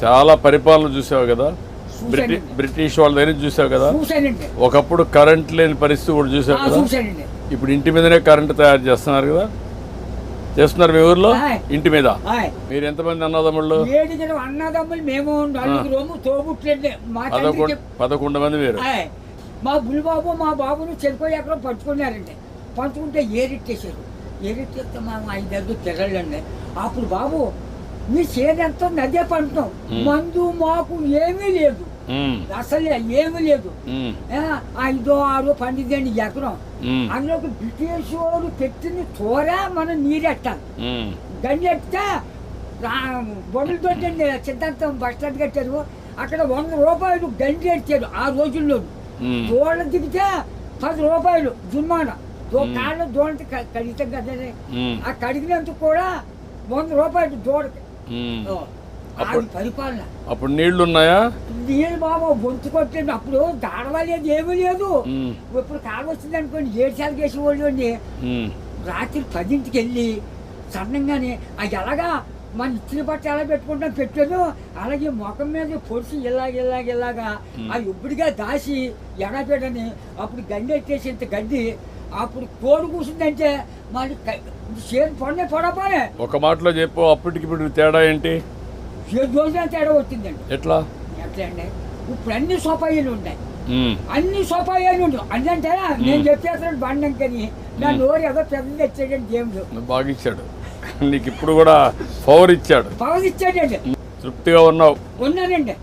చాలా పరిపాలన చూసావు కదా, బ్రిటిష్ వాళ్ళ దగ్గర చూసావు కదా. ఒకప్పుడు కరెంట్ లేని పరిస్థితి కూడా చూసావు కదా. ఇప్పుడు ఇంటి మీదనే కరెంట్ తయారు చేస్తున్నారు కదా, చేస్తున్నారు మీ ఊర్లో ఇంటి మీద. మీరు ఎంతమంది అన్నదమ్ముళ్ళు? 11 మంది. మీరు మా బుల్బాబు మా బాబును చనిపోయి ఎక్కడ పంచుకున్నారండి. పంచుకుంటే ఏరెట్టేశారు. ఏరెట్టేస్తే మా 5 పిల్లలండి. అప్పుడు బాబు మీ చేనంతా నదే పంటున్నాం, మందు మాకు ఏమీ లేదు, అసలు ఏమీ లేదు. 5, 6, 12 ఎకరం. అందులోకి బ్రిటిష్ వాడు పెట్టిన తోర మనం నీరెట్టాలి. గంజెట్టే బొమ్మలు తోటండి సిద్ధాంతం బస్ స్టాండ్ కట్టారు. అక్కడ 100 రూపాయలు గంజి ఎట్టారు ఆ రోజుల్లో. దోళ్ళ దిగితే 10 రూపాయలు జుర్మానా. కాళ్ళు దోళ్ళకి కడిగితే కదా, ఆ కడిగినందుకు కూడా 100 రూపాయలు దోడకి. పరిపాలన. అప్పుడు నీళ్లు ఉన్నాయా? నీళ్ళు బాబు గొంతు కొట్టండి. అప్పుడు దాడవలేదు, ఏమీ లేదు. ఇప్పుడు కాలు వచ్చింది అనుకోండి, 7 సార్లు చేసేవాళ్ళు అండి. రాత్రి 10ంటికి వెళ్ళి సన్నంగానే అది ఎలాగా మన ఇచ్చిన బట్ట ఎలా పెట్టుకుంటాం పెట్టాను, అలాగే ముఖం మీద పొడిచి ఇలాగా అది ఇప్పుడుగా దాసి ఎడపెడని అప్పుడు గడ్డి ఎట్టేసి ఇంత గడ్డి. అప్పుడు కోడి కూర్చుందంటే మళ్ళీ చేను పొందే పొడపోనే. ఒక మాటలో చెప్పు, అప్పటికి ఇప్పుడు తేడా ఏంటి? 7 రోజుల తేడా వచ్చిందండి. ఎట్లా అండి? ఇప్పుడు అన్ని సోపాయిలు ఉన్నాయి, అన్ని సోపాయిలు ఉండవు. అంటే నేను చెప్పేస్తాను బండం కానీ నా నోరు ఏదో పెద్ద తెచ్చాడండి దేవుడు. బాగా ఇచ్చాడు నీకు, ఇప్పుడు కూడా పవర్ ఇచ్చాడు. పవర్ ఇచ్చాడండి. తృప్తిగా ఉన్నావు? ఉన్నానండి.